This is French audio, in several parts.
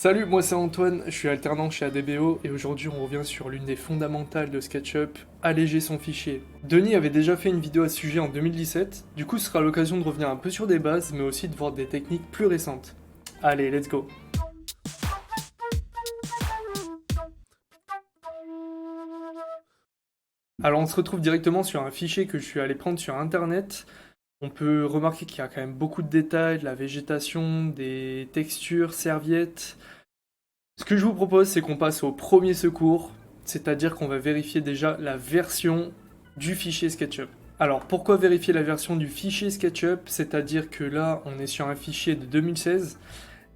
Salut, moi c'est Antoine, je suis alternant chez ADBO et aujourd'hui on revient sur l'une des fondamentales de SketchUp, alléger son fichier. Denis avait déjà fait une vidéo à ce sujet en 2017, du coup ce sera l'occasion de revenir un peu sur des bases mais aussi de voir des techniques plus récentes. Allez, let's go. Alors on se retrouve directement sur un fichier que je suis allé prendre sur internet. On peut remarquer qu'il y a quand même beaucoup de détails, de la végétation, des textures, serviettes. Ce que je vous propose, c'est qu'on passe au premier secours, c'est-à-dire qu'on va vérifier déjà la version du fichier SketchUp. Alors pourquoi vérifier la version du fichier SketchUp? C'est-à-dire que là, on est sur un fichier de 2016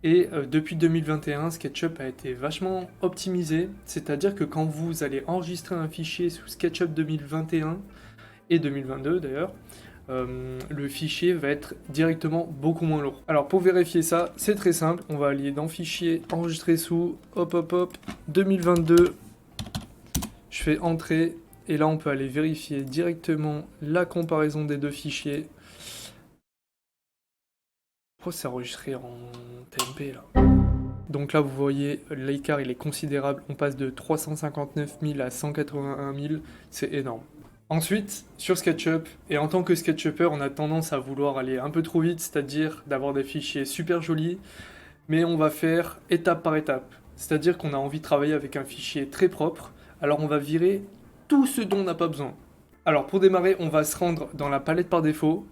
et depuis 2021, SketchUp a été vachement optimisé, c'est-à-dire que quand vous allez enregistrer un fichier sous SketchUp 2021 et 2022 d'ailleurs, le fichier va être directement beaucoup moins lourd. Alors pour vérifier ça, c'est très simple, on va aller dans fichier, enregistrer sous, hop, 2022, je fais entrée, et là on peut aller vérifier directement la comparaison des deux fichiers. Pourquoi c'est enregistré en TMP là? Donc là vous voyez, l'écart il est considérable, on passe de 359 000 à 181 000, c'est énorme. Ensuite, sur SketchUp, et en tant que SketchUpper, on a tendance à vouloir aller un peu trop vite, c'est-à-dire d'avoir des fichiers super jolis, mais on va faire étape par étape. C'est-à-dire qu'on a envie de travailler avec un fichier très propre, alors on va virer tout ce dont on n'a pas besoin. Alors pour démarrer, on va se rendre dans la palette par défaut,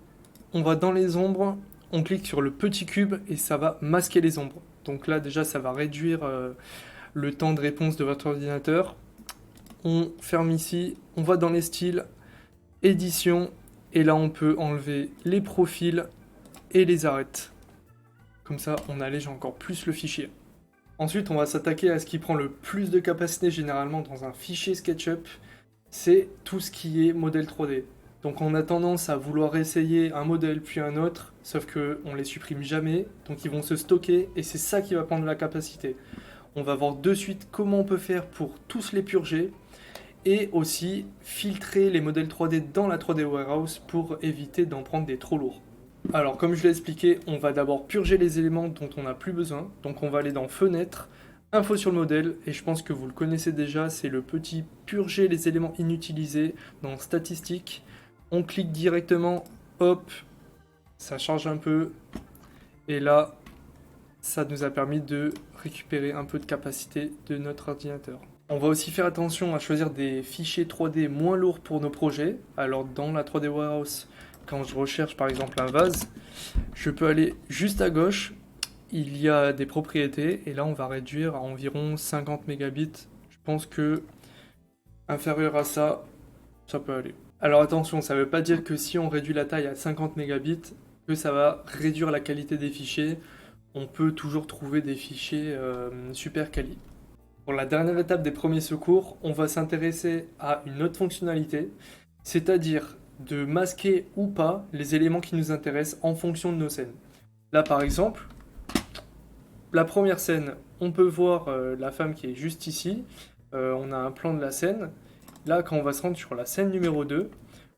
on va dans les ombres, on clique sur le petit cube et ça va masquer les ombres. Donc là déjà ça va réduire le temps de réponse de votre ordinateur. On ferme ici, on va dans les styles, édition, et là on peut enlever les profils et les arêtes. Comme ça on allège encore plus le fichier. Ensuite on va s'attaquer à ce qui prend le plus de capacité généralement dans un fichier SketchUp, c'est tout ce qui est modèle 3D. Donc on a tendance à vouloir essayer un modèle puis un autre, sauf qu'on les supprime jamais, donc ils vont se stocker et c'est ça qui va prendre la capacité. On va voir de suite comment on peut faire pour tous les purger, et aussi filtrer les modèles 3D dans la 3D Warehouse pour éviter d'en prendre des trop lourds. Alors comme je l'ai expliqué, on va d'abord purger les éléments dont on n'a plus besoin, donc on va aller dans Fenêtre, Info sur le modèle, et je pense que vous le connaissez déjà, c'est le petit purger les éléments inutilisés dans Statistiques. On clique directement, hop, ça charge un peu, et là, ça nous a permis de récupérer un peu de capacité de notre ordinateur. On va aussi faire attention à choisir des fichiers 3D moins lourds pour nos projets. Alors dans la 3D Warehouse, quand je recherche par exemple un vase, je peux aller juste à gauche, il y a des propriétés, et là on va réduire à environ 50 mégabits. Je pense que inférieur à ça, ça peut aller. Alors attention, ça ne veut pas dire que si on réduit la taille à 50 mégabits, que ça va réduire la qualité des fichiers. On peut toujours trouver des fichiers super quali. Pour la dernière étape des premiers secours, on va s'intéresser à une autre fonctionnalité, c'est-à-dire de masquer ou pas les éléments qui nous intéressent en fonction de nos scènes. Là par exemple, la première scène, on peut voir la femme qui est juste ici, on a un plan de la scène. Là quand on va se rendre sur la scène numéro 2,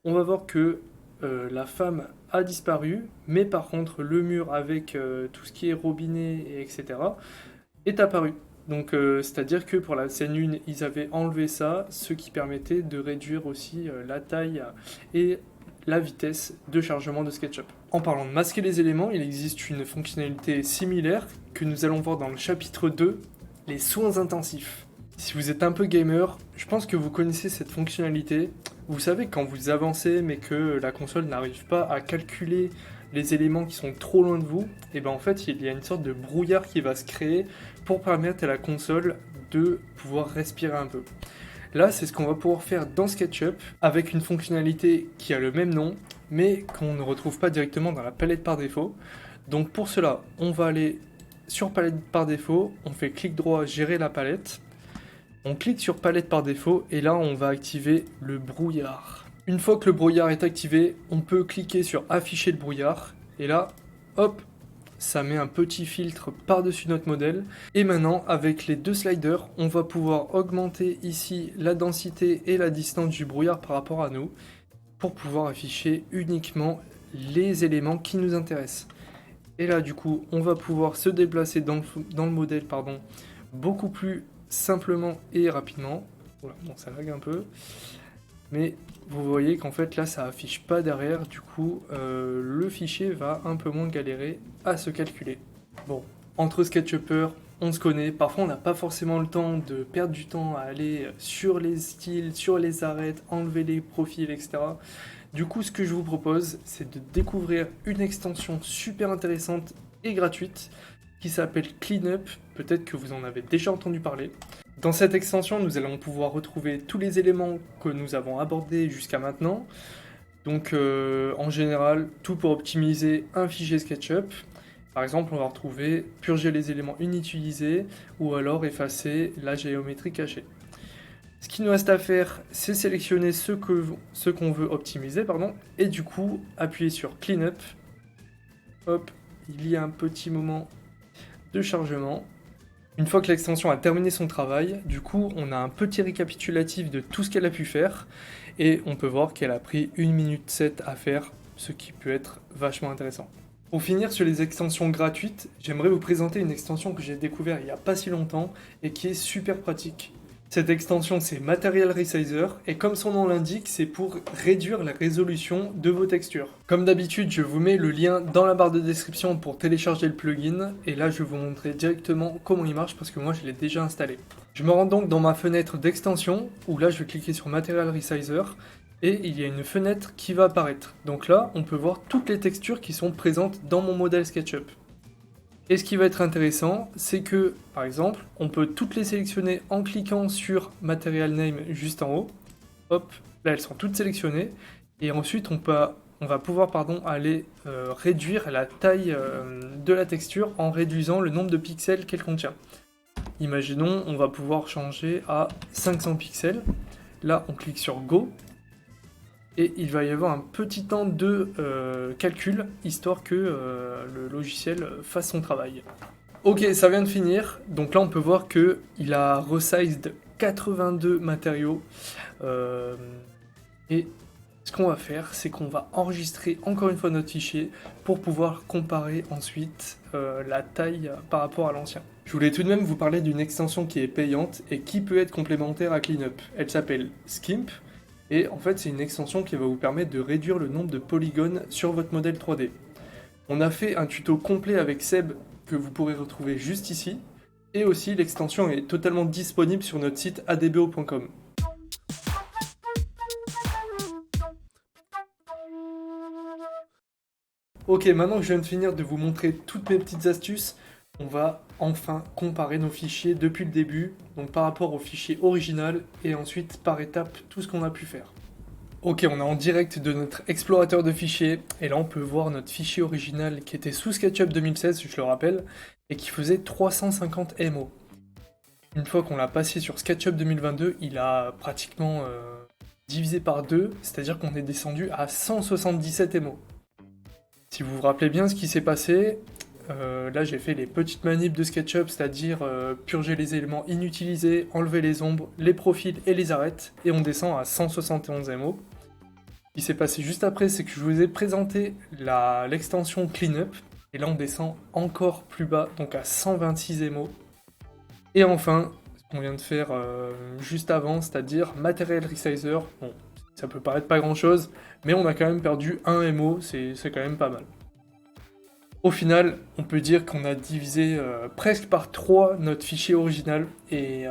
on va voir que la femme a disparu, mais par contre le mur avec tout ce qui est robinet, etc. est apparu. Donc c'est-à-dire que pour la scène 1, ils avaient enlevé ça, ce qui permettait de réduire aussi la taille et la vitesse de chargement de SketchUp. En parlant de masquer les éléments, il existe une fonctionnalité similaire que nous allons voir dans le chapitre 2, les soins intensifs. Si vous êtes un peu gamer, je pense que vous connaissez cette fonctionnalité. Vous savez quand vous avancez mais que la console n'arrive pas à calculer les éléments qui sont trop loin de vous, et bien en fait il y a une sorte de brouillard qui va se créer pour permettre à la console de pouvoir respirer un peu. Là c'est ce qu'on va pouvoir faire dans SketchUp avec une fonctionnalité qui a le même nom mais qu'on ne retrouve pas directement dans la palette par défaut. Donc pour cela on va aller sur palette par défaut, on fait clic droit gérer la palette, on clique sur palette par défaut et là on va activer le brouillard. Une fois que le brouillard est activé, on peut cliquer sur afficher le brouillard, et là, hop, ça met un petit filtre par-dessus notre modèle. Et maintenant, avec les deux sliders, on va pouvoir augmenter ici la densité et la distance du brouillard par rapport à nous, pour pouvoir afficher uniquement les éléments qui nous intéressent. Et là, du coup, on va pouvoir se déplacer dans le modèle, pardon, beaucoup plus simplement et rapidement. Voilà, bon, ça lag un peu. Mais vous voyez qu'en fait, là, ça affiche pas derrière. Du coup, le fichier va un peu moins galérer à se calculer. Bon, entre SketchUpper, on se connaît. Parfois, on n'a pas forcément le temps de perdre du temps à aller sur les styles, sur les arêtes, enlever les profils, etc. Du coup, ce que je vous propose, c'est de découvrir une extension super intéressante et gratuite qui s'appelle Cleanup. Peut-être que vous en avez déjà entendu parler. Dans cette extension, nous allons pouvoir retrouver tous les éléments que nous avons abordés jusqu'à maintenant. Donc, en général, tout pour optimiser un fichier SketchUp. Par exemple, on va retrouver purger les éléments inutilisés ou alors effacer la géométrie cachée. Ce qu'il nous reste à faire, c'est sélectionner ce qu'on veut optimiser, pardon, et du coup, appuyer sur Cleanup. Hop, il y a un petit moment de chargement. Une fois que l'extension a terminé son travail, du coup, on a un petit récapitulatif de tout ce qu'elle a pu faire, et on peut voir qu'elle a pris 1 minute 7 à faire, ce qui peut être vachement intéressant. Pour finir sur les extensions gratuites, j'aimerais vous présenter une extension que j'ai découverte il n'y a pas si longtemps et qui est super pratique. Cette extension, c'est Material Resizer, et comme son nom l'indique, c'est pour réduire la résolution de vos textures. Comme d'habitude, je vous mets le lien dans la barre de description pour télécharger le plugin, et là je vais vous montrer directement comment il marche parce que moi je l'ai déjà installé. Je me rends donc dans ma fenêtre d'extension, où là je vais cliquer sur Material Resizer, et il y a une fenêtre qui va apparaître. Donc là, on peut voir toutes les textures qui sont présentes dans mon modèle SketchUp. Et ce qui va être intéressant, c'est que, par exemple, on peut toutes les sélectionner en cliquant sur Material Name juste en haut. Hop, là elles sont toutes sélectionnées. Et ensuite, on va pouvoir aller réduire la taille de la texture en réduisant le nombre de pixels qu'elle contient. Imaginons, on va pouvoir changer à 500 pixels. Là, on clique sur Go. Et il va y avoir un petit temps de calcul, histoire que le logiciel fasse son travail. Ok, ça vient de finir, donc là on peut voir qu'il a resized 82 matériaux. Et ce qu'on va faire, c'est qu'on va enregistrer encore une fois notre fichier pour pouvoir comparer ensuite la taille par rapport à l'ancien. Je voulais tout de même vous parler d'une extension qui est payante et qui peut être complémentaire à Cleanup. Elle s'appelle Skimp. Et en fait, c'est une extension qui va vous permettre de réduire le nombre de polygones sur votre modèle 3D. On a fait un tuto complet avec Seb que vous pourrez retrouver juste ici. Et aussi, l'extension est totalement disponible sur notre site adbo.com. Ok, maintenant que je viens de finir de vous montrer toutes mes petites astuces, on va enfin comparer nos fichiers depuis le début, donc par rapport au fichier original, et ensuite par étape tout ce qu'on a pu faire. Ok, on est en direct de notre explorateur de fichiers, et là on peut voir notre fichier original qui était sous SketchUp 2016, je le rappelle, et qui faisait 350 MO. Une fois qu'on l'a passé sur SketchUp 2022, il a pratiquement divisé par 2, c'est-à-dire qu'on est descendu à 177 MO. Si vous vous rappelez bien ce qui s'est passé, là j'ai fait les petites manips de SketchUp, c'est-à-dire purger les éléments inutilisés, enlever les ombres, les profils et les arêtes, et on descend à 171 MO. Ce qui s'est passé juste après, c'est que je vous ai présenté l'extension Cleanup, et là on descend encore plus bas, donc à 126 MO. Et enfin, ce qu'on vient de faire juste avant, c'est-à-dire Material Resizer. Bon, ça peut paraître pas grand-chose, mais on a quand même perdu 1 MO, c'est quand même pas mal. Au final, on peut dire qu'on a divisé presque par 3 notre fichier original, et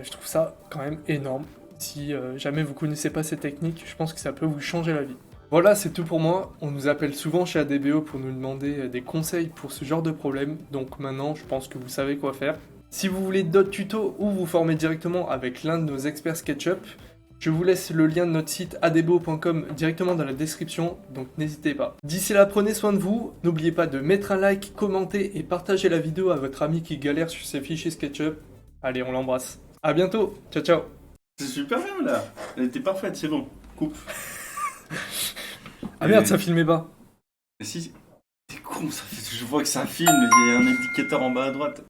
je trouve ça quand même énorme. Si jamais vous connaissez pas cette technique, je pense que ça peut vous changer la vie. Voilà, c'est tout pour moi. On nous appelle souvent chez ADBO pour nous demander des conseils pour ce genre de problème, donc maintenant je pense que vous savez quoi faire. Si vous voulez d'autres tutos ou vous former directement avec l'un de nos experts SketchUp, je vous laisse le lien de notre site adbo.com directement dans la description, donc n'hésitez pas. D'ici là, prenez soin de vous, n'oubliez pas de mettre un like, commenter et partager la vidéo à votre ami qui galère sur ses fichiers SketchUp. Allez, on l'embrasse. A bientôt, ciao ciao. C'est super bien là. Elle était parfaite, c'est bon. Coupe. Ah merde, ça filmait pas. Mais si, c'est con, ça fait... je vois que ça filme, il y a un indicateur en bas à droite.